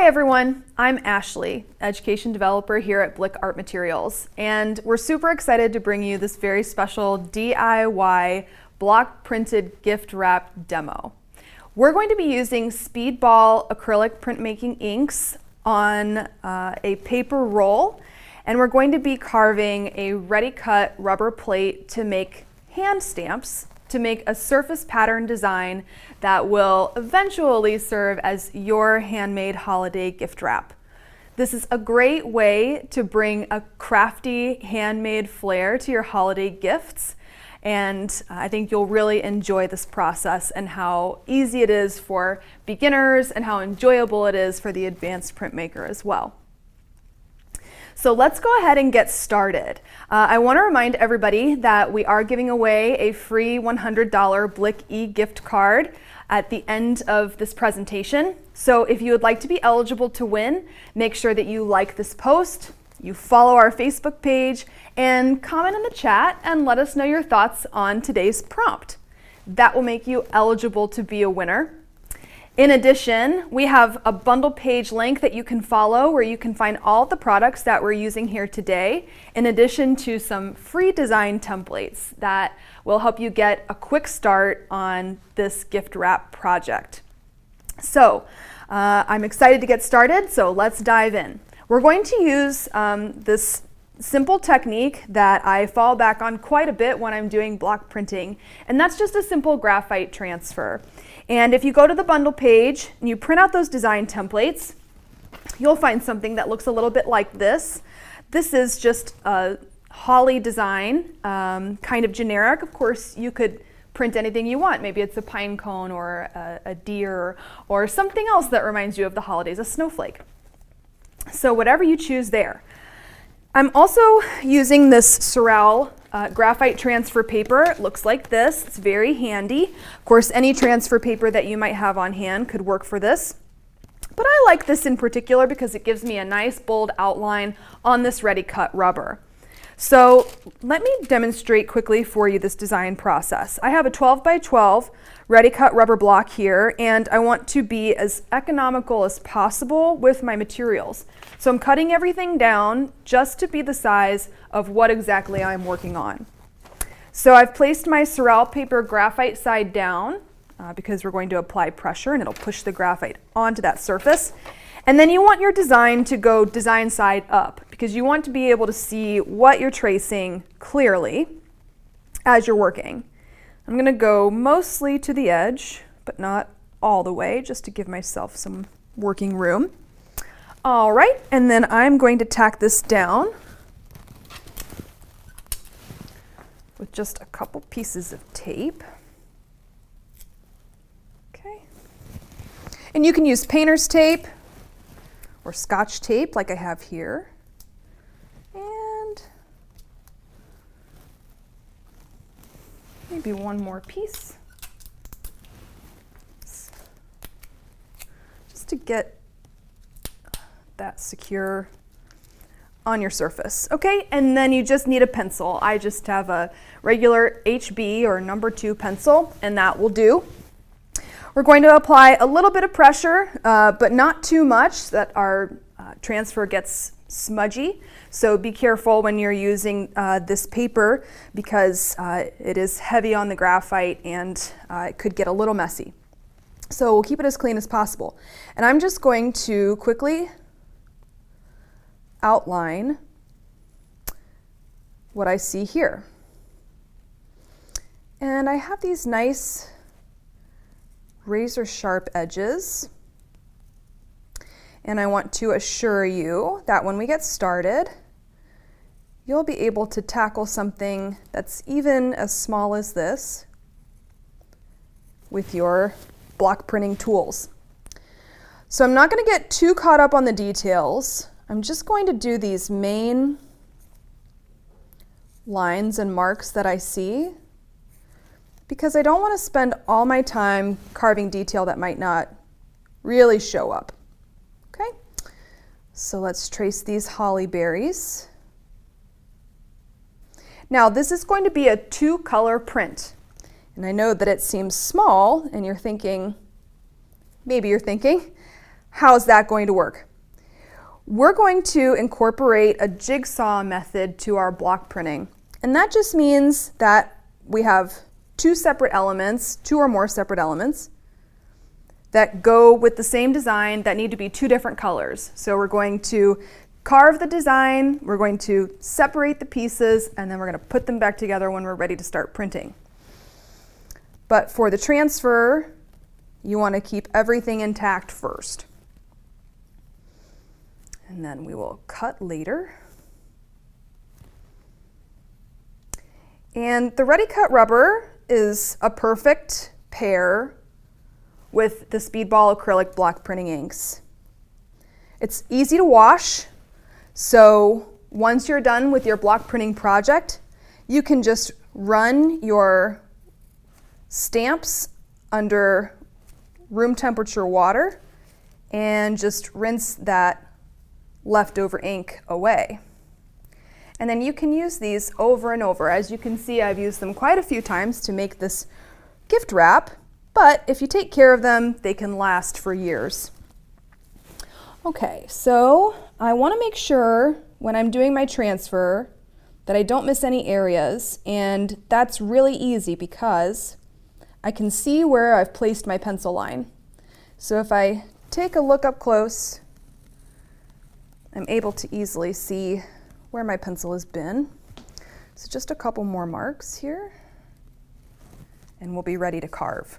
Hi everyone, I'm Ashley, Education Developer here at Blick Art Materials, and we're super excited to bring you this very special DIY block printed gift wrap demo. We're going to be using Speedball acrylic printmaking inks on a paper roll, and we're going to be carving a ready-cut rubber plate to make hand stamps to make a surface pattern design that will eventually serve as your handmade holiday gift wrap. This is a great way to bring a crafty handmade flair to your holiday gifts, and I think you'll really enjoy this process and how easy it is for beginners and how enjoyable it is for the advanced printmaker as well. So let's go ahead and get started. I want to remind everybody that we are giving away a free $100 Blick e-gift card at the end of this presentation. So if you would like to be eligible to win, make sure that you like this post, you follow our Facebook page, and comment in the chat and let us know your thoughts on today's prompt. That will make you eligible to be a winner. In addition, we have a bundle page link that you can follow where you can find all the products that we're using here today, in addition to some free design templates that will help you get a quick start on this gift wrap project. So I'm excited to get started, so let's dive in. We're going to use this simple technique that I fall back on quite a bit when I'm doing block printing, and that's just a simple graphite transfer. And if you go to the bundle page and you print out those design templates, you'll find something that looks a little bit like this. This is just a holly design, kind of generic. Of course, you could print anything you want. Maybe it's a pine cone or a deer or something else that reminds you of the holidays, a snowflake. So whatever you choose there. I'm also using this Seural graphite transfer paper. It looks like this. It's very handy. Of course, any transfer paper that you might have on hand could work for this. But I like this in particular because it gives me a nice bold outline on this ready cut rubber. So let me demonstrate quickly for you this design process. I have a 12 by 12 ready cut rubber block here, and I want to be as economical as possible with my materials. So I'm cutting everything down just to be the size of what exactly I'm working on. So I've placed my Seural paper graphite side down because we're going to apply pressure and it'll push the graphite onto that surface. And then you want your design to go design side up because you want to be able to see what you're tracing clearly as you're working. I'm going to go mostly to the edge, but not all the way, just to give myself some working room. All right, and then I'm going to tack this down with just a couple pieces of tape. Okay. And you can use painter's tape or Scotch tape like I have here. And maybe one more piece. Just to get that secure on your surface. Okay, and then you just need a pencil. I just have a regular HB or number 2 pencil, and that will do. We're going to apply a little bit of pressure, but not too much that our transfer gets smudgy. So be careful when you're using this paper because it is heavy on the graphite and it could get a little messy. So we'll keep it as clean as possible. And I'm just going to quickly outline what I see here. And I have these nice razor sharp edges. And I want to assure you that when we get started, you'll be able to tackle something that's even as small as this with your block printing tools. So I'm not going to get too caught up on the details. I'm just going to do these main lines and marks that I see because I don't want to spend all my time carving detail that might not really show up. Okay, so let's trace these holly berries. Now this is going to be a 2-color print, and I know that it seems small and maybe you're thinking, how's that going to work? We're going to incorporate a jigsaw method to our block printing. And that just means that we have two or more separate elements that go with the same design that need to be two different colors. So we're going to carve the design, we're going to separate the pieces, and then we're going to put them back together when we're ready to start printing. But for the transfer, you want to keep everything intact first. And then we will cut later. And the Ready Cut rubber is a perfect pair with the Speedball acrylic block printing inks. It's easy to wash, so once you're done with your block printing project, you can just run your stamps under room temperature water and just rinse that leftover ink away. And then you can use these over and over. As you can see, I've used them quite a few times to make this gift wrap, but if you take care of them, they can last for years. Okay, so I want to make sure when I'm doing my transfer that I don't miss any areas, and that's really easy because I can see where I've placed my pencil line. So if I take a look up close, I'm able to easily see where my pencil has been. So just a couple more marks here, and we'll be ready to carve.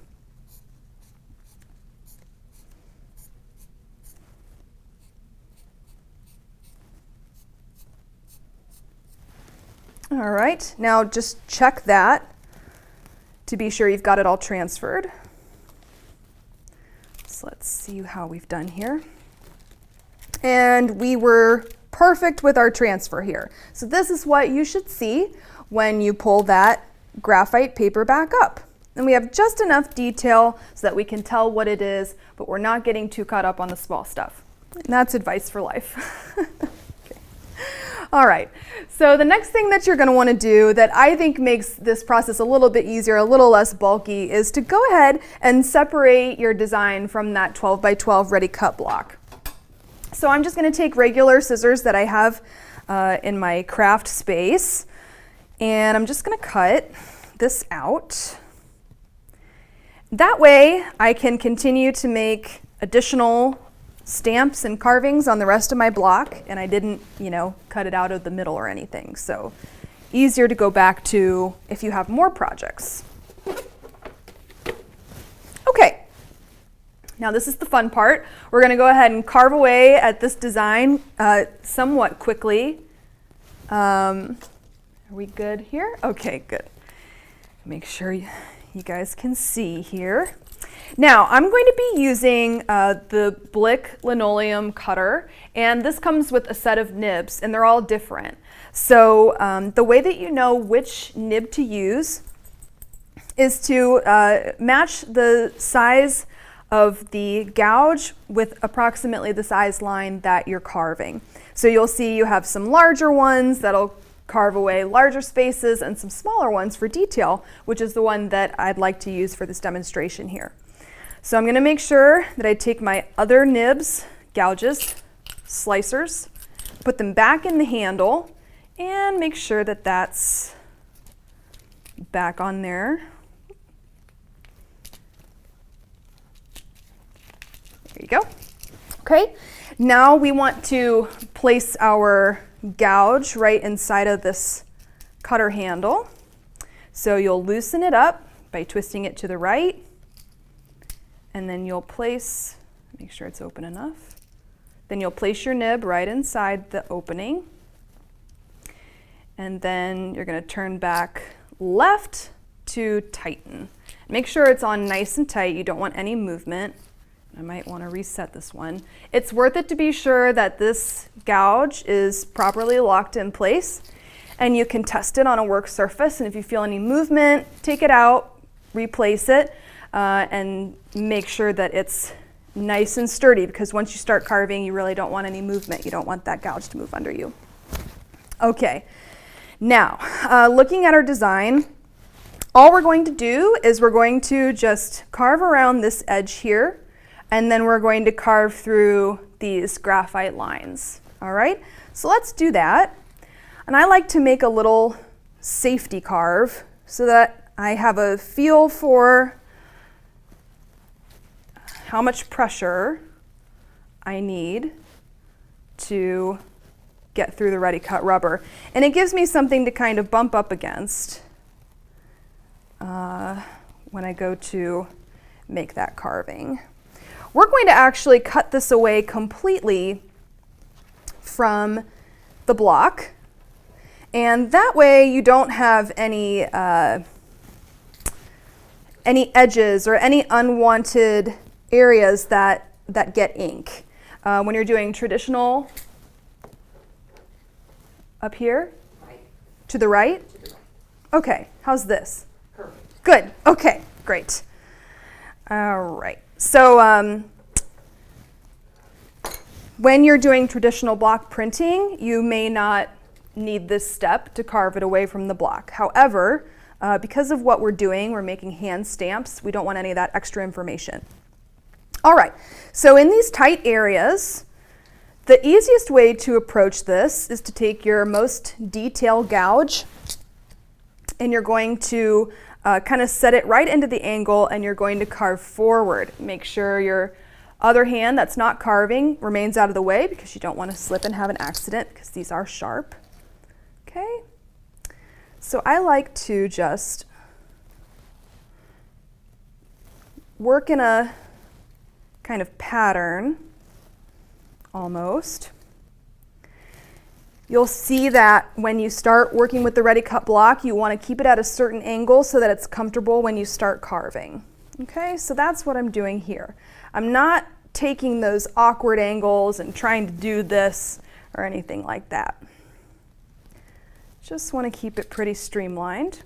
All right, now just check that to be sure you've got it all transferred. So let's see how we've done here. And we were perfect with our transfer here. So this is what you should see when you pull that graphite paper back up. And we have just enough detail so that we can tell what it is, but we're not getting too caught up on the small stuff. And that's advice for life. Okay. All right, so the next thing that you're going to want to do that I think makes this process a little bit easier, a little less bulky, is to go ahead and separate your design from that 12 by 12 Ready Cut block. So I'm just going to take regular scissors that I have in my craft space, and I'm just going to cut this out. That way I can continue to make additional stamps and carvings on the rest of my block, and I didn't, cut it out of the middle or anything. So easier to go back to if you have more projects. Okay. Now this is the fun part. We're going to go ahead and carve away at this design somewhat quickly. Are we good here? Okay, good. Make sure you guys can see here. Now I'm going to be using the Blick linoleum cutter, and this comes with a set of nibs, and they're all different. So the way that you know which nib to use is to match the size of the gouge with approximately the size line that you're carving. So you'll see you have some larger ones that'll carve away larger spaces and some smaller ones for detail, which is the one that I'd like to use for this demonstration here. So I'm going to make sure that I take my other nibs, gouges, slicers, put them back in the handle, and make sure that that's back on there. There you go. Okay, now we want to place our gouge right inside of this cutter handle. So you'll loosen it up by twisting it to the right, and then you'll place, make sure it's open enough, then you'll place your nib right inside the opening, and then you're going to turn back left to tighten. Make sure it's on nice and tight. You don't want any movement. I might want to reset this one. It's worth it to be sure that this gouge is properly locked in place, and you can test it on a work surface, and if you feel any movement, take it out, replace it, and make sure that it's nice and sturdy, because once you start carving, you really don't want any movement. You don't want that gouge to move under you. Okay, now looking at our design, all we're going to do is we're going to just carve around this edge here, and then we're going to carve through these graphite lines. All right, so let's do that. And I like to make a little safety carve so that I have a feel for how much pressure I need to get through the ready cut rubber. And it gives me something to kind of bump up against when I go to make that carving. We're going to actually cut this away completely from the block, and that way you don't have any edges or any unwanted areas that get ink. When you're doing traditional, up here? Right. To the right? To the right. Okay, how's this? Perfect. Good, okay, great. All right, so when you're doing traditional block printing, you may not need this step to carve it away from the block. However, because of what we're doing, we're making hand stamps, we don't want any of that extra information. All right, so in these tight areas, the easiest way to approach this is to take your most detailed gouge and you're going to kind of set it right into the angle and you're going to carve forward. Make sure your other hand that's not carving remains out of the way because you don't want to slip and have an accident because these are sharp. Okay, so I like to just work in a kind of pattern almost. You'll see that when you start working with the ready cut block, you want to keep it at a certain angle so that it's comfortable when you start carving. Okay, so that's what I'm doing here. I'm not taking those awkward angles and trying to do this or anything like that. Just want to keep it pretty streamlined.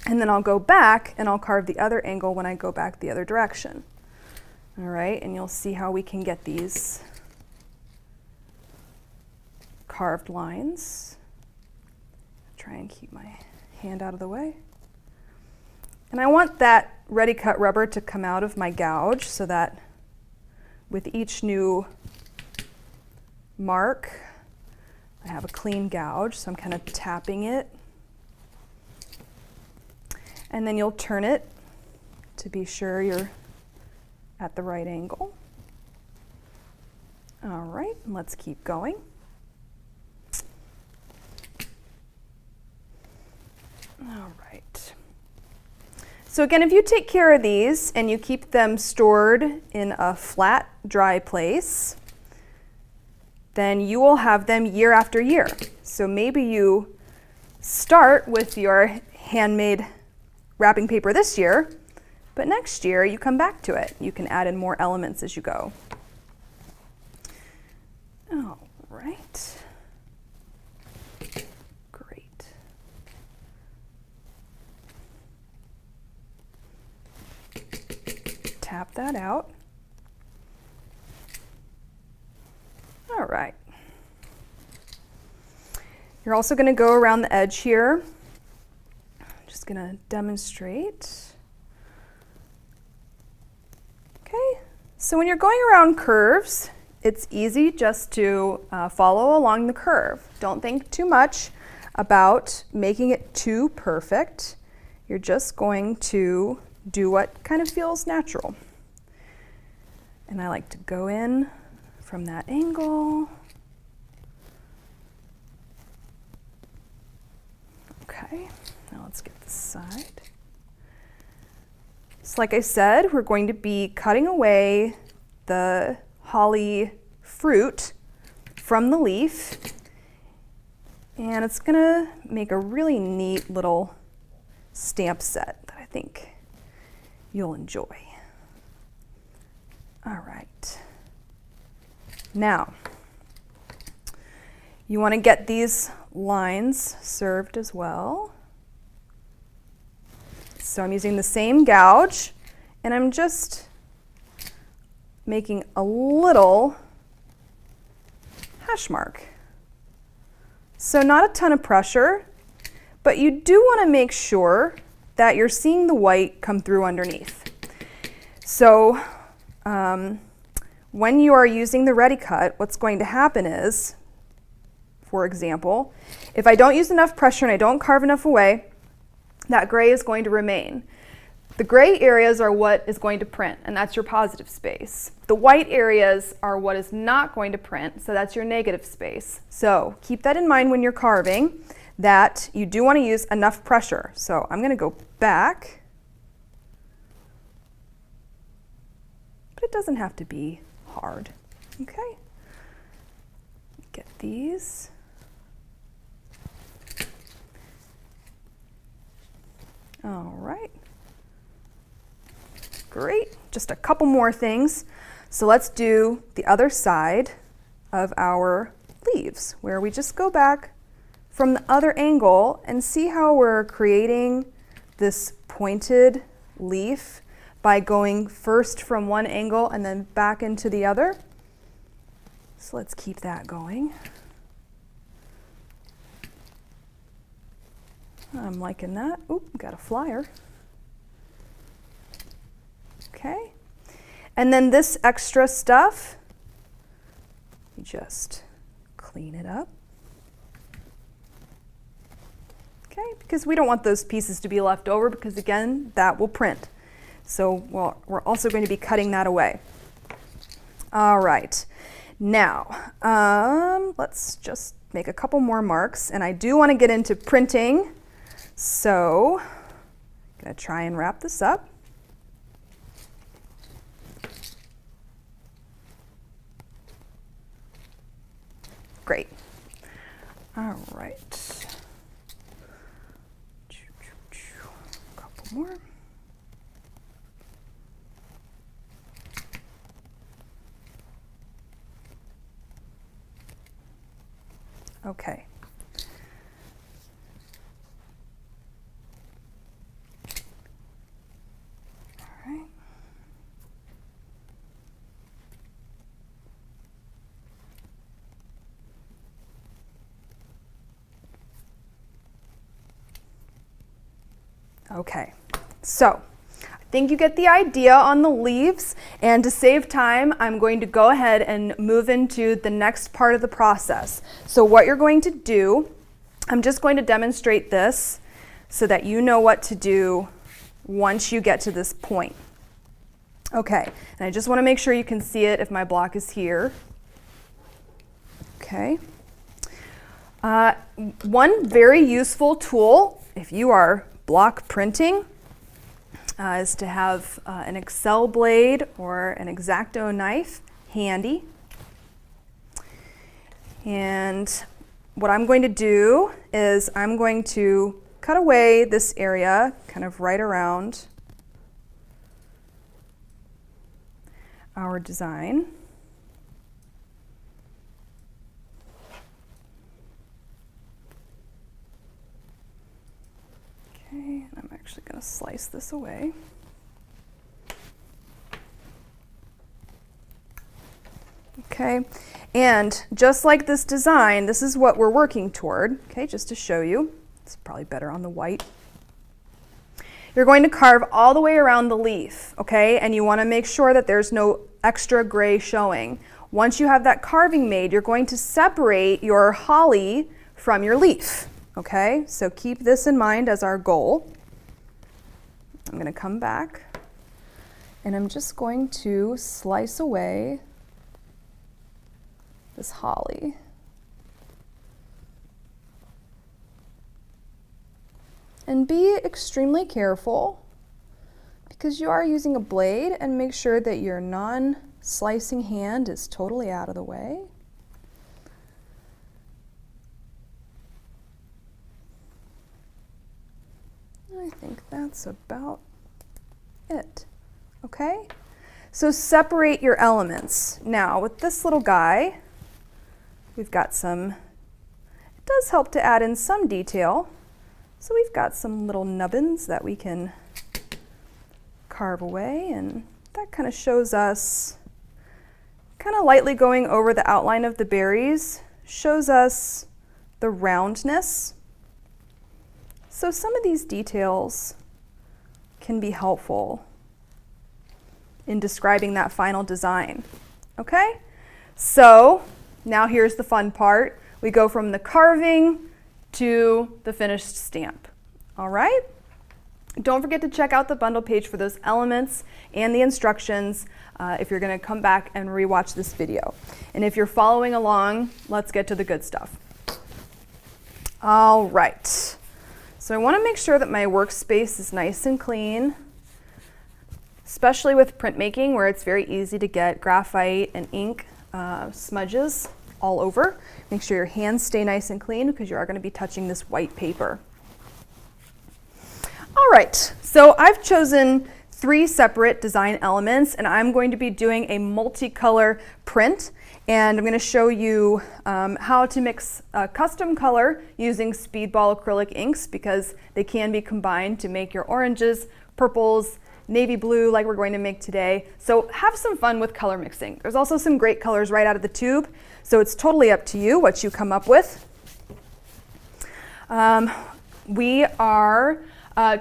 And then I'll go back and I'll carve the other angle when I go back the other direction. All right, and you'll see how we can get these carved lines. Try and keep my hand out of the way. And I want that ready cut rubber to come out of my gouge so that with each new mark, I have a clean gouge, so I'm kind of tapping it. And then you'll turn it to be sure you're at the right angle. All right, let's keep going. All right. So again, if you take care of these and you keep them stored in a flat, dry place, then you will have them year after year. So maybe you start with your handmade wrapping paper this year, but next year you come back to it. You can add in more elements as you go. All right. Great. Tap that out. All right. You're also going to go around the edge here. Just going to demonstrate. Okay, so when you're going around curves, it's easy just to follow along the curve. Don't think too much about making it too perfect. You're just going to do what kind of feels natural. And I like to go in from that angle. Okay, now let's get this side. So like I said, we're going to be cutting away the holly fruit from the leaf, and it's gonna make a really neat little stamp set that I think you'll enjoy. All right. Now, you want to get these lines served as well. So I'm using the same gouge, and I'm just making a little hash mark. So not a ton of pressure, but you do want to make sure that you're seeing the white come through underneath. So when you are using the Ready Cut, what's going to happen is, for example, if I don't use enough pressure and I don't carve enough away, that gray is going to remain. The gray areas are what is going to print, and that's your positive space. The white areas are what is not going to print, so that's your negative space. So keep that in mind when you're carving, that you do want to use enough pressure. So I'm going to go back, but it doesn't have to be hard. Okay, get these. All right, great. Just a couple more things. So let's do the other side of our leaves, where we just go back from the other angle and see how we're creating this pointed leaf by going first from one angle and then back into the other. So let's keep that going. I'm liking that. Oop, got a flyer. Okay. And then this extra stuff, you just clean it up. Okay, because we don't want those pieces to be left over, because again, that will print. So we're also going to be cutting that away. All right, now let's just make a couple more marks, and I do want to get into printing, so I'm going to try and wrap this up. Great. All right. A couple more. Okay. All right. Okay, so I think you get the idea on the leaves, and to save time, I'm going to go ahead and move into the next part of the process. So what you're going to do, I'm just going to demonstrate this so that you know what to do once you get to this point. Okay, and I just want to make sure you can see it if my block is here. Okay. One very useful tool, if you are block printing, is to have an Excel blade or an X-Acto knife handy. And what I'm going to do is I'm going to cut away this area kind of right around our design. Okay, and I'm actually going to slice this away. Okay, and just like this design, this is what we're working toward. Okay, just to show you, it's probably better on the white. You're going to carve all the way around the leaf, okay, and you want to make sure that there's no extra gray showing. Once you have that carving made, you're going to separate your holly from your leaf. Okay, so keep this in mind as our goal. I'm going to come back and I'm just going to slice away this holly. And be extremely careful because you are using a blade, and make sure that your non-slicing hand is totally out of the way. I think that's about it. Okay? So separate your elements. Now with this little guy, we've got some, it does help to add in some detail. So we've got some little nubbins that we can carve away, and that kind of shows us, kind of lightly going over the outline of the berries, shows us the roundness. So some of these details can be helpful in describing that final design. Okay? So now here's the fun part. We go from the carving to the finished stamp. All right? Don't forget to check out the bundle page for those elements and the instructions if you're going to come back and rewatch this video. And if you're following along, let's get to the good stuff. All right. So I want to make sure that my workspace is nice and clean, especially with printmaking where it's very easy to get graphite and ink smudges all over. Make sure your hands stay nice and clean because you are going to be touching this white paper. All right, so I've chosen 3 separate design elements and I'm going to be doing a multicolor print, and I'm going to show you how to mix custom color using Speedball acrylic inks because they can be combined to make your oranges, purples, navy blue like we're going to make today. So have some fun with color mixing. There's also some great colors right out of the tube, so it's totally up to you what you come up with.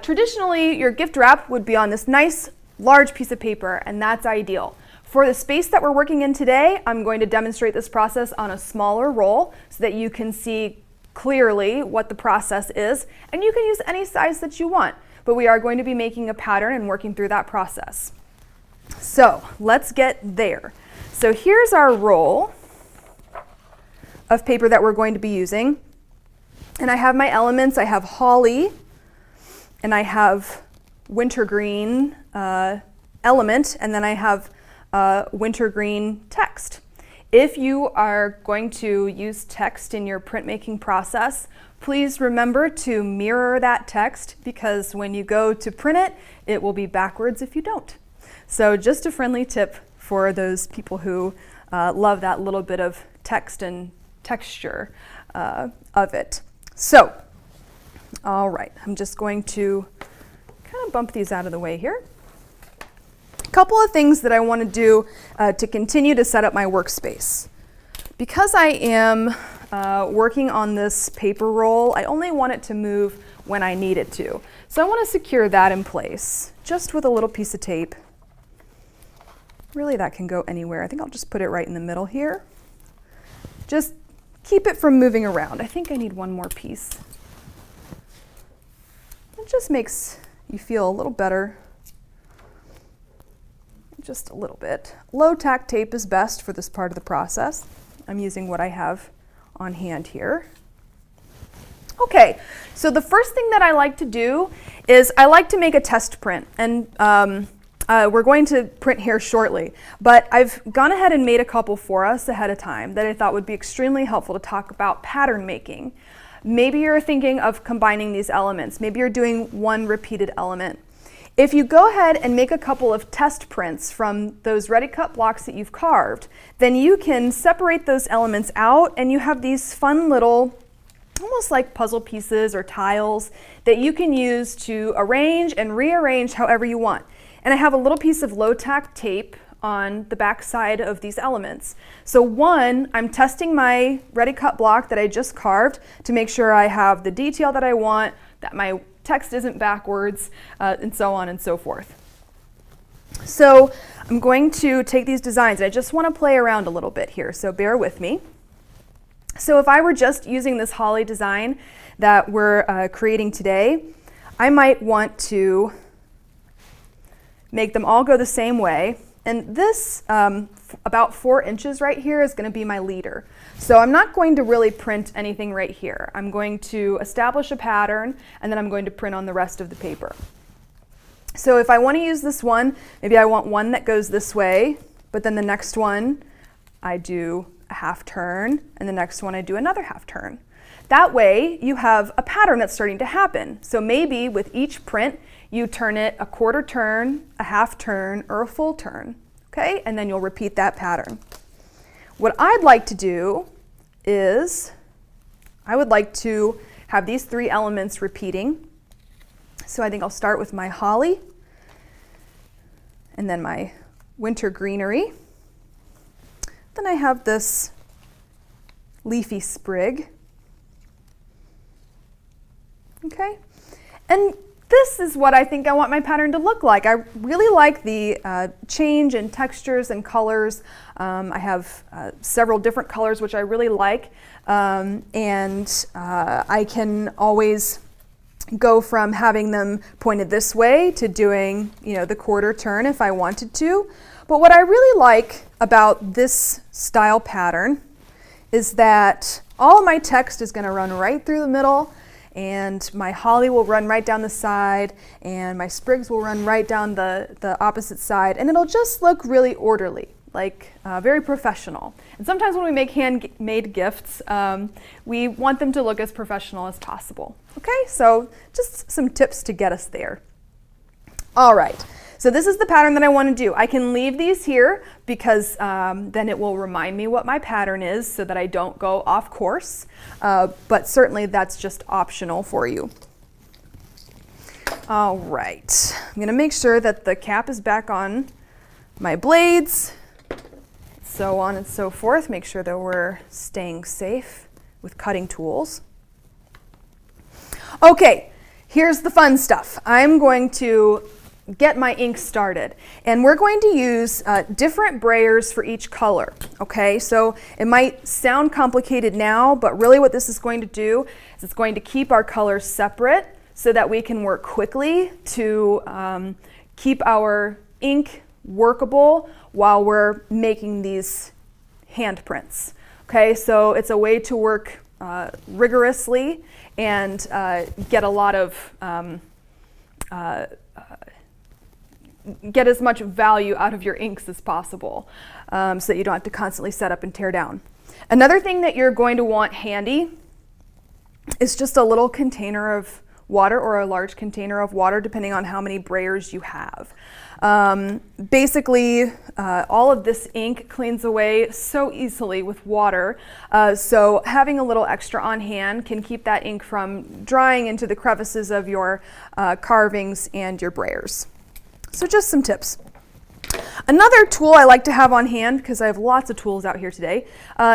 Traditionally, your gift wrap would be on this nice large piece of paper, and that's ideal. For the space that we're working in today, I'm going to demonstrate this process on a smaller roll so that you can see clearly what the process is, and you can use any size that you want, but we are going to be making a pattern and working through that process. So let's get there. So here's our roll of paper that we're going to be using, and I have my elements. I have holly, and I have wintergreen element, and then I have wintergreen text. If you are going to use text in your printmaking process, please remember to mirror that text because when you go to print it, it will be backwards if you don't. So just a friendly tip for those people who love that little bit of text and texture of it. So, all right, I'm just going to kind of bump these out of the way here. A couple of things that I want to do to continue to set up my workspace. Because I am working on this paper roll, I only want it to move when I need it to. So I want to secure that in place just with a little piece of tape. Really, that can go anywhere. I think I'll just put it right in the middle here. Just keep it from moving around. I think I need one more piece. It just makes you feel a little better. Just a little bit. Low tack tape is best for this part of the process. I'm using what I have on hand here. Okay, so the first thing that I like to do is I like to make a test print, and we're going to print here shortly, but I've gone ahead and made a couple for us ahead of time that I thought would be extremely helpful to talk about pattern making. Maybe you're thinking of combining these elements. Maybe you're doing one repeated element. If you go ahead and make a couple of test prints from those ready cut blocks that you've carved, then you can separate those elements out and you have these fun little, almost like puzzle pieces or tiles that you can use to arrange and rearrange however you want. And I have a little piece of low tack tape on the back side of these elements. So one, I'm testing my ready cut block that I just carved to make sure I have the detail that I want, that my text isn't backwards, and so on and so forth. So I'm going to take these designs, and I just want to play around a little bit here, so bear with me. So if I were just using this holly design that we're creating today, I might want to make them all go the same way. And this, about 4 inches right here, is going to be my leader. So I'm not going to really print anything right here. I'm going to establish a pattern, and then I'm going to print on the rest of the paper. So if I want to use this one, maybe I want one that goes this way, but then the next one I do a half turn, and the next one I do another half turn. That way you have a pattern that's starting to happen. So maybe with each print, you turn it a quarter turn, a half turn, or a full turn, okay? And then you'll repeat that pattern. What I'd like to do is I would like to have these 3 elements repeating. So I think I'll start with my holly and then my winter greenery. Then I have this leafy sprig. Okay? And this is what I think I want my pattern to look like. I really like the change in textures and colors. I have several different colors which I really like, and I can always go from having them pointed this way to doing, the quarter turn if I wanted to. But what I really like about this style pattern is that all of my text is going to run right through the middle, and my holly will run right down the side, and my sprigs will run right down the opposite side, and it'll just look really orderly, like very professional. And sometimes when we make handmade gifts, we want them to look as professional as possible. Okay, so just some tips to get us there. All right, so this is the pattern that I want to do. I can leave these here because then it will remind me what my pattern is so that I don't go off course, but certainly that's just optional for you. All right, I'm going to make sure that the cap is back on my blades, so on and so forth. Make sure that we're staying safe with cutting tools. Okay, here's the fun stuff. I'm going to get my ink started, and we're going to use different brayers for each color. Okay, so it might sound complicated now, but really what this is going to do is it's going to keep our colors separate so that we can work quickly to keep our ink workable while we're making these handprints. Okay, so it's a way to work rigorously and get a lot of get as much value out of your inks as possible, so that you don't have to constantly set up and tear down. Another thing that you're going to want handy is just a little container of water, or a large container of water, depending on how many brayers you have. Basically, all of this ink cleans away so easily with water, so having a little extra on hand can keep that ink from drying into the crevices of your carvings and your brayers. So just some tips. Another tool I like to have on hand, because I have lots of tools out here today,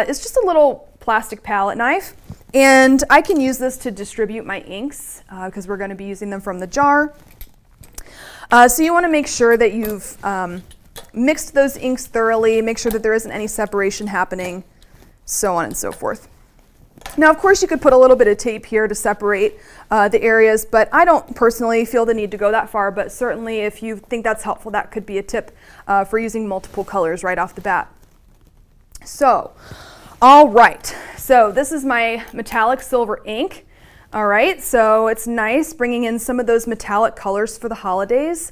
is just a little plastic palette knife. And I can use this to distribute my inks, because we're going to be using them from the jar. So you want to make sure that you've mixed those inks thoroughly, make sure that there isn't any separation happening, so on and so forth. Now, of course, you could put a little bit of tape here to separate the areas, but I don't personally feel the need to go that far, but certainly if you think that's helpful, that could be a tip for using multiple colors right off the bat. So, all right, so this is my metallic silver ink. All right, so it's nice bringing in some of those metallic colors for the holidays.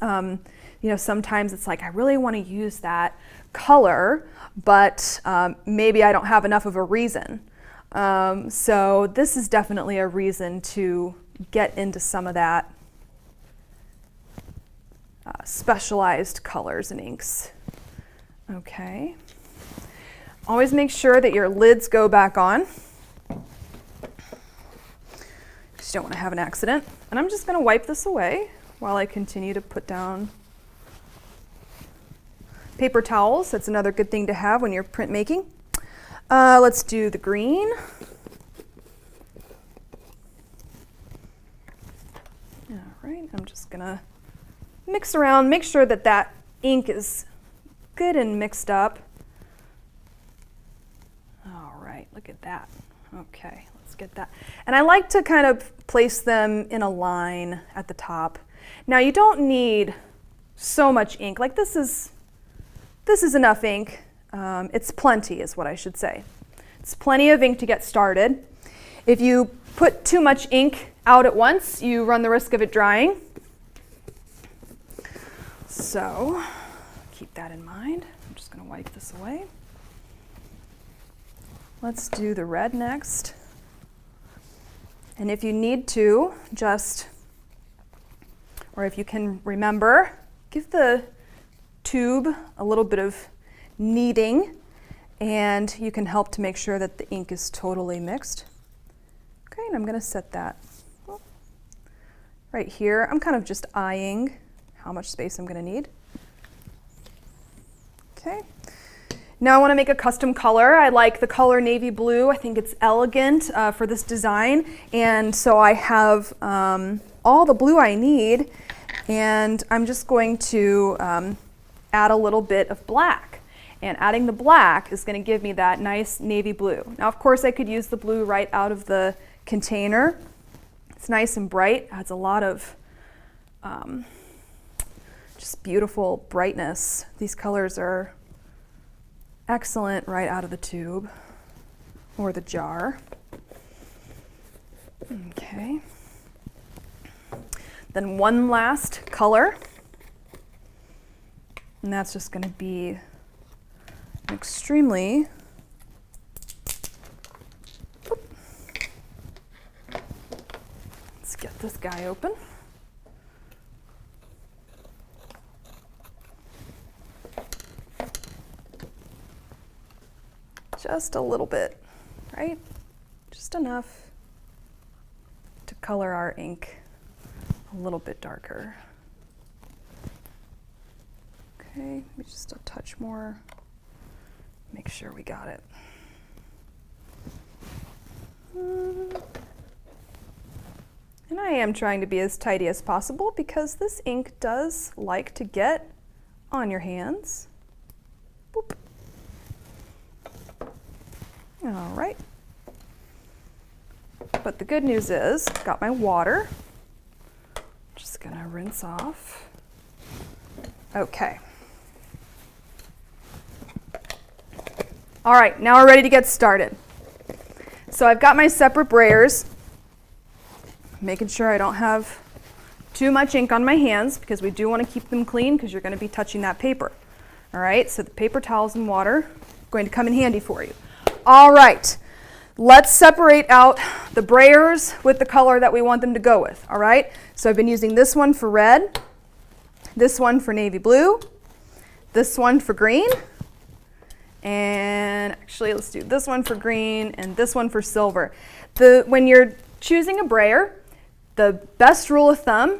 Sometimes it's like, I really want to use that color, but maybe I don't have enough of a reason. So this is definitely a reason to get into some of that specialized colors and inks. Okay. Always make sure that your lids go back on, because you don't want to have an accident. And I'm just going to wipe this away while I continue to put down paper towels. That's another good thing to have when you're printmaking. Let's do the green. All right, I'm just gonna mix around, make sure that that ink is good and mixed up. All right, look at that. Okay, let's get that. And I like to kind of place them in a line at the top. Now you don't need so much ink. Like this is enough ink. It's plenty is what I should say. It's plenty of ink to get started. If you put too much ink out at once, you run the risk of it drying. So keep that in mind. I'm just going to wipe this away. Let's do the red next. And if you need to, or if you can remember, give the tube a little bit of kneading, and you can help to make sure that the ink is totally mixed. Okay, and I'm going to set that right here. I'm kind of just eyeing how much space I'm going to need. Okay. Now I want to make a custom color. I like the color navy blue. I think it's elegant for this design, and so I have all the blue I need, and I'm just going to add a little bit of black. And adding the black is going to give me that nice navy blue. Now, of course, I could use the blue right out of the container. It's nice and bright, adds a lot of just beautiful brightness. These colors are excellent right out of the tube or the jar. Okay. Then one last color, and that's just going to be an extremely let's get this guy open. Just a little bit, right? Just enough to color our ink a little bit darker. Okay, maybe just a touch more. Make sure we got it. And I am trying to be as tidy as possible because this ink does like to get on your hands. Boop. All right. But the good news is, I've got my water. Just gonna rinse off. Okay. All right, now we're ready to get started. So I've got my separate brayers, making sure I don't have too much ink on my hands because we do want to keep them clean because you're going to be touching that paper. All right, so the paper towels and water are going to come in handy for you. All right, let's separate out the brayers with the color that we want them to go with. All right, so I've been using this one for red, this one for navy blue, this one for green, and actually let's do this one for green and this one for silver. When you're choosing a brayer, the best rule of thumb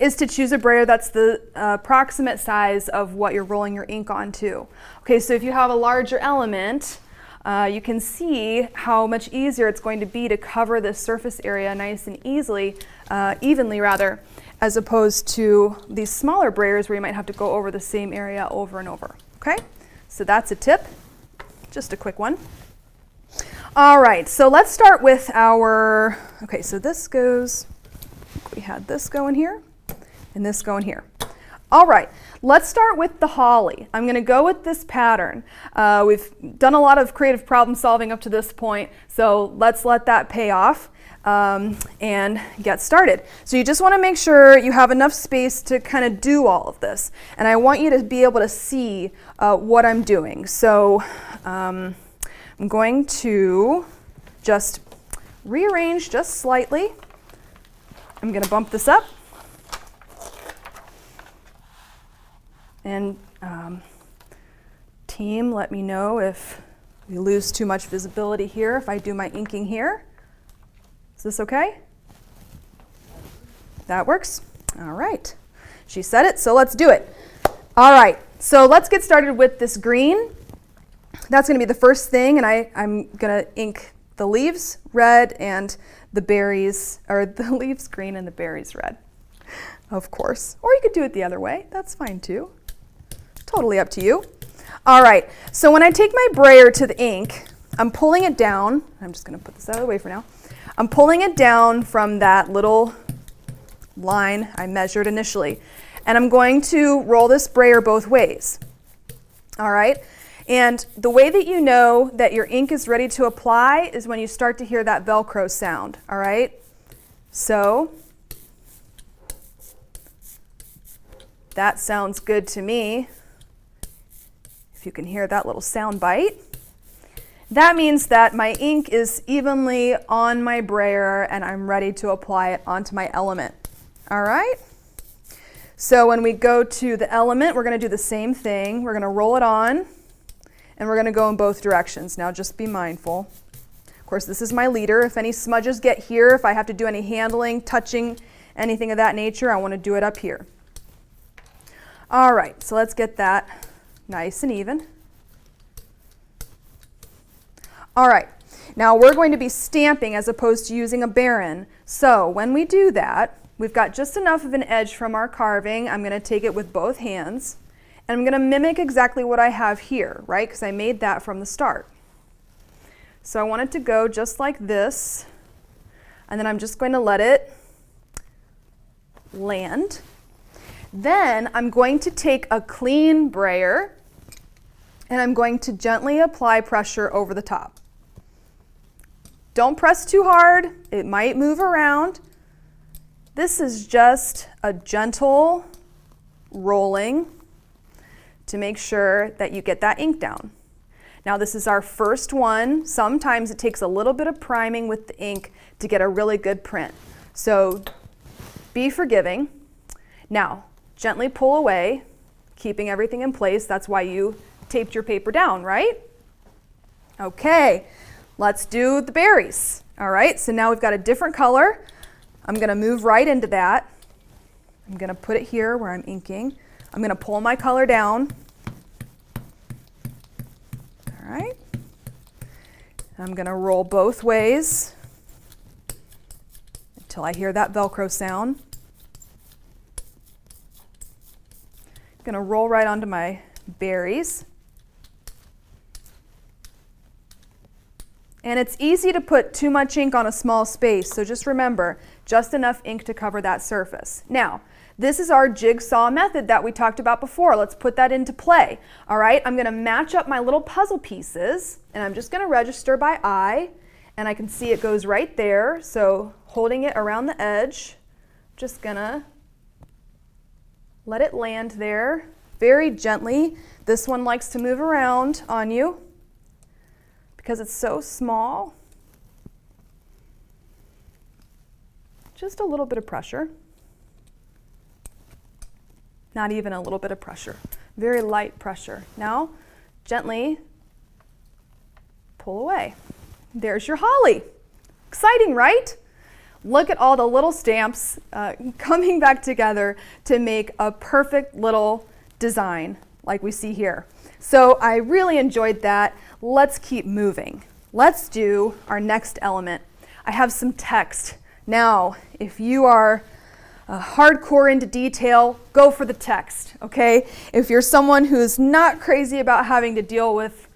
is to choose a brayer that's the approximate size of what you're rolling your ink onto. Okay, so if you have a larger element, you can see how much easier it's going to be to cover this surface area nice and evenly rather, as opposed to these smaller brayers where you might have to go over the same area over and over. Okay, so that's a tip, just a quick one. All right, so let's start with our, okay, so this goes, we had this going here and this going here. All right, let's start with the holly. I'm going to go with this pattern. We've done a lot of creative problem solving up to this point, so let's let that pay off and get started. So you just want to make sure you have enough space to kind of do all of this. And I want you to be able to see what I'm doing. So I'm going to just rearrange just slightly. I'm going to bump this up. And team, let me know if we lose too much visibility here, if I do my inking here. Is this okay? That works? All right. She said it, so let's do it. All right, so let's get started with this green. That's going to be the first thing, and I'm going to ink the leaves red and the berries, or the leaves green and the berries red, of course. Or you could do it the other way. That's fine too. Totally up to you. All right, so when I take my brayer to the ink, I'm pulling it down. I'm just going to put this out of the way for now. I'm pulling it down from that little line I measured initially, and I'm going to roll this brayer both ways. All right, and the way that you know that your ink is ready to apply is when you start to hear that Velcro sound. All right, so that sounds good to me. If you can hear that little sound bite, that means that my ink is evenly on my brayer and I'm ready to apply it onto my element. All right? So when we go to the element, we're going to do the same thing. We're going to roll it on and we're going to go in both directions. Now just be mindful. Of course, this is my leader. If any smudges get here, if I have to do any handling, touching, anything of that nature, I want to do it up here. All right, so let's get that nice and even. All right, now we're going to be stamping as opposed to using a baren. So when we do that, we've got just enough of an edge from our carving. I'm going to take it with both hands, and I'm going to mimic exactly what I have here, right? Because I made that from the start. So I want it to go just like this, and then I'm just going to let it land. Then I'm going to take a clean brayer, and I'm going to gently apply pressure over the top. Don't press too hard, it might move around. This is just a gentle rolling to make sure that you get that ink down. Now this is our first one. Sometimes it takes a little bit of priming with the ink to get a really good print. So be forgiving. Now gently pull away, keeping everything in place. That's why you taped your paper down, right? Okay, let's do the berries. All right, so now we've got a different color. I'm gonna move right into that. I'm gonna put it here where I'm inking. I'm gonna pull my color down. All right. I'm gonna roll both ways until I hear that Velcro sound. I'm gonna roll right onto my berries. And it's easy to put too much ink on a small space, so just remember, just enough ink to cover that surface. Now, this is our jigsaw method that we talked about before. Let's put that into play. All right, I'm gonna match up my little puzzle pieces, and I'm just gonna register by eye, and I can see it goes right there, so holding it around the edge, just gonna let it land there very gently. This one likes to move around on you because it's so small. Just a little bit of pressure. Not even a little bit of pressure, very light pressure. Now, gently pull away. There's your holly. Exciting, right? Look at all the little stamps coming back together to make a perfect little design like we see here. So I really enjoyed that. Let's keep moving. Let's do our next element. I have some text. Now, if you are hardcore into detail, go for the text, okay? If you're someone who's not crazy about having to deal with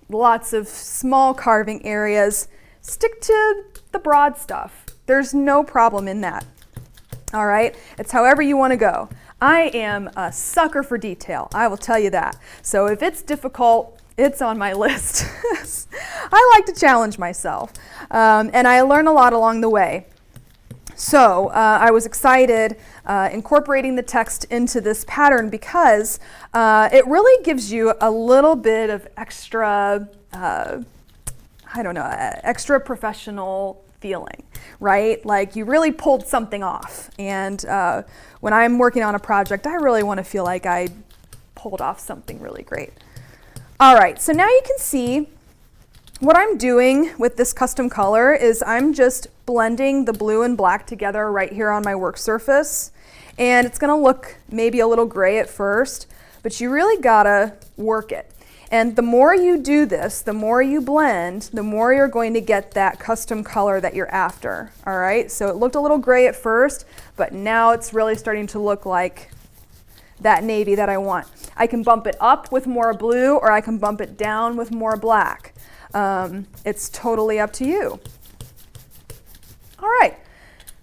lots of small carving areas, stick to the broad stuff. There's no problem in that, all right? It's however you want to go. I am a sucker for detail, I will tell you that. So if it's difficult, it's on my list. I like to challenge myself, and I learn a lot along the way. So I was excited incorporating the text into this pattern because it really gives you a little bit of extra, extra professional feeling, right? Like you really pulled something off. And when I'm working on a project, I really want to feel like I pulled off something really great. All right, so now you can see what I'm doing with this custom color is I'm just blending the blue and black together right here on my work surface. And it's gonna look maybe a little gray at first, but you really gotta work it. And the more you do this, the more you blend, the more you're going to get that custom color that you're after, all right? So it looked a little gray at first, but now it's really starting to look like that navy that I want. I can bump it up with more blue, or I can bump it down with more black. It's totally up to you. All right,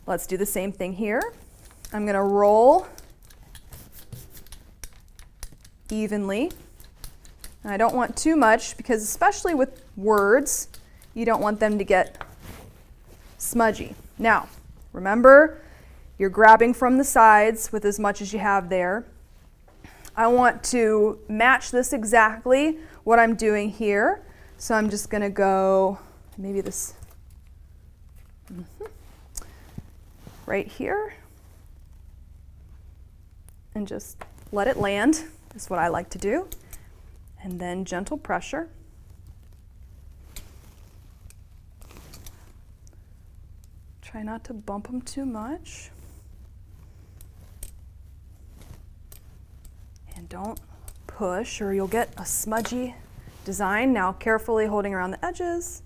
let's do the same thing here. I'm gonna roll evenly. And I don't want too much because especially with words, you don't want them to get smudgy. Now, remember, you're grabbing from the sides with as much as you have there. I want to match this exactly what I'm doing here. So I'm just gonna go, maybe this, right here, and just let it land, is what I like to do. And then gentle pressure. Try not to bump them too much. And don't push or you'll get a smudgy design. Now carefully holding around the edges,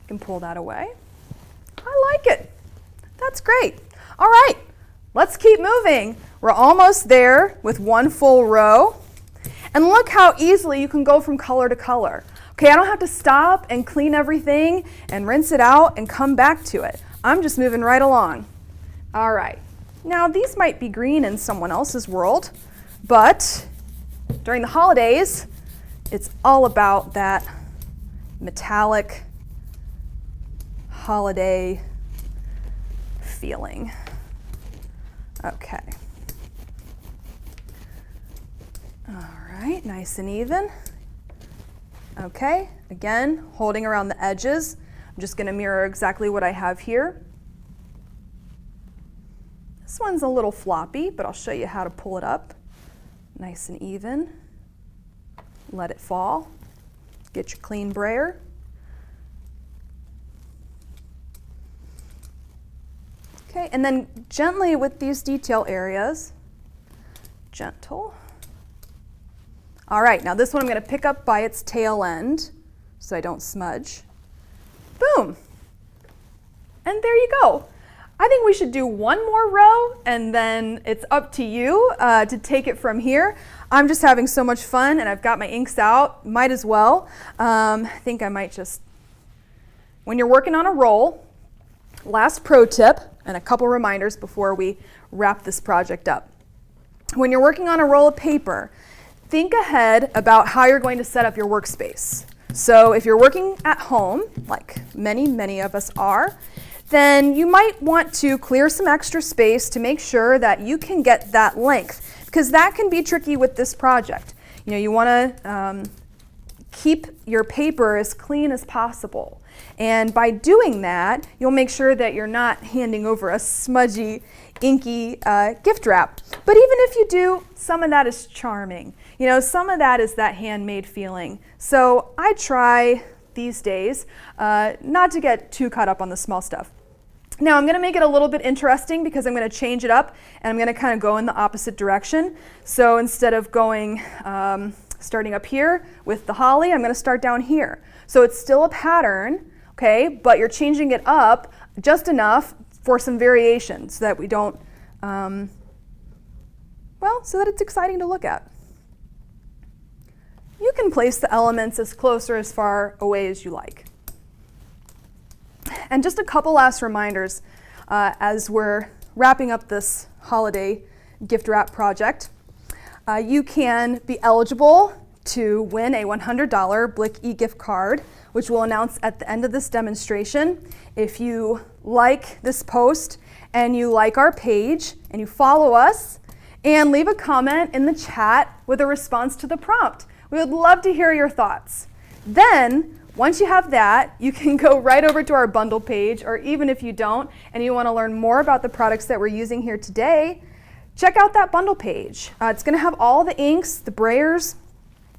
you can pull that away. I like it. That's great. All right, let's keep moving. We're almost there with one full row. And look how easily you can go from color to color. Okay, I don't have to stop and clean everything and rinse it out and come back to it. I'm just moving right along. All right, now these might be green in someone else's world, but during the holidays, it's all about that metallic holiday feeling. Okay. All right, nice and even. Okay, again, holding around the edges. I'm just going to mirror exactly what I have here. This one's a little floppy, but I'll show you how to pull it up. Nice and even. Let it fall. Get your clean brayer. Okay, and then gently with these detail areas, gentle. All right, now this one I'm going to pick up by its tail end so I don't smudge. Boom. And there you go. I think we should do one more row and then it's up to you to take it from here. I'm just having so much fun and I've got my inks out. Might as well. I think I might just, when you're working on a roll, last pro tip and a couple reminders before we wrap this project up. When you're working on a roll of paper, think ahead about how you're going to set up your workspace. So if you're working at home, like many of us are, then you might want to clear some extra space to make sure that you can get that length, because that can be tricky with this project. You know, you want to keep your paper as clean as possible. And by doing that, you'll make sure that you're not handing over a smudgy, inky gift wrap. But even if you do, some of that is charming. You know, some of that is that handmade feeling. So I try these days not to get too caught up on the small stuff. Now I'm going to make it a little bit interesting because I'm going to change it up and I'm going to kind of go in the opposite direction. So instead of going, starting up here with the holly, I'm going to start down here. So it's still a pattern, okay, but you're changing it up just enough for some variation so that we don't, well, so that it's exciting to look at. You can place the elements as close or as far away as you like. And just a couple last reminders as we're wrapping up this holiday gift wrap project. You can be eligible to win a $100 Blick e-gift card, which we'll announce at the end of this demonstration. If you like this post and you like our page and you follow us and leave a comment in the chat with a response to the prompt. We would love to hear your thoughts. Then, once you have that, you can go right over to our bundle page, or even if you don't and you want to learn more about the products that we're using here today, check out that bundle page. It's going to have all the inks, the brayers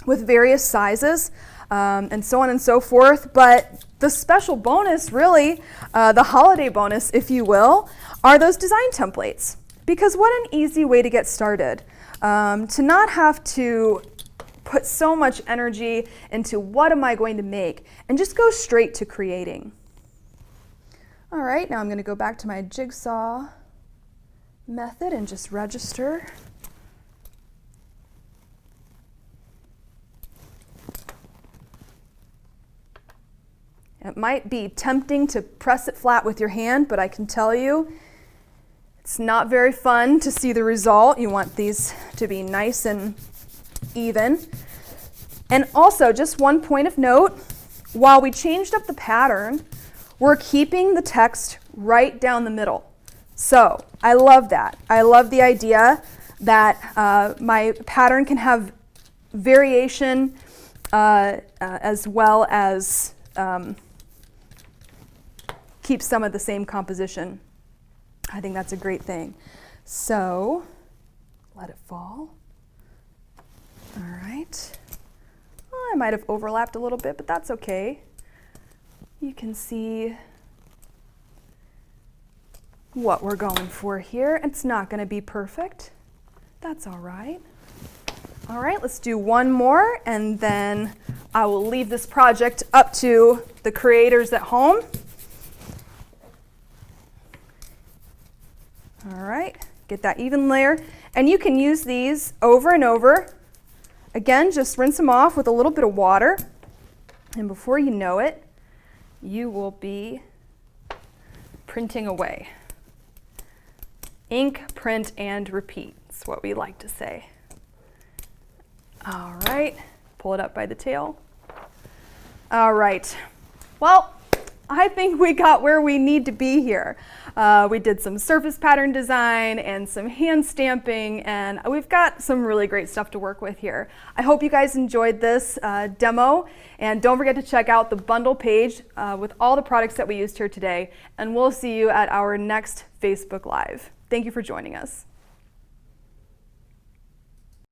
with various sizes, and so on and so forth. But the special bonus, really, the holiday bonus, if you will, are those design templates. Because what an easy way to get started. To not have to put so much energy into what am I going to make, and just go straight to creating. All right, now I'm going to go back to my jigsaw method and just register. It might be tempting to press it flat with your hand, but I can tell you it's not very fun to see the result. You want these to be nice and even. And also, just one point of note, while we changed up the pattern, we're keeping the text right down the middle. So I love that. I love the idea that my pattern can have variation as well as keep some of the same composition. I think that's a great thing. So let it fall. All right. I might have overlapped a little bit, but that's okay. You can see what we're going for here. It's not going to be perfect. That's all right. All right, let's do one more, and then I will leave this project up to the creators at home. All right, Get that even layer. And you can use these over and over. Again, just rinse them off with a little bit of water. And before you know it, you will be printing away. Ink, print, and repeat. That's what we like to say. All right, pull it up by the tail. All right, well, I think we got where we need to be here. We did some surface pattern design and some hand stamping, and we've got some really great stuff to work with here. I hope you guys enjoyed this demo, and don't forget to check out the bundle page with all the products that we used here today, and we'll see you at our next Facebook Live. Thank you for joining us.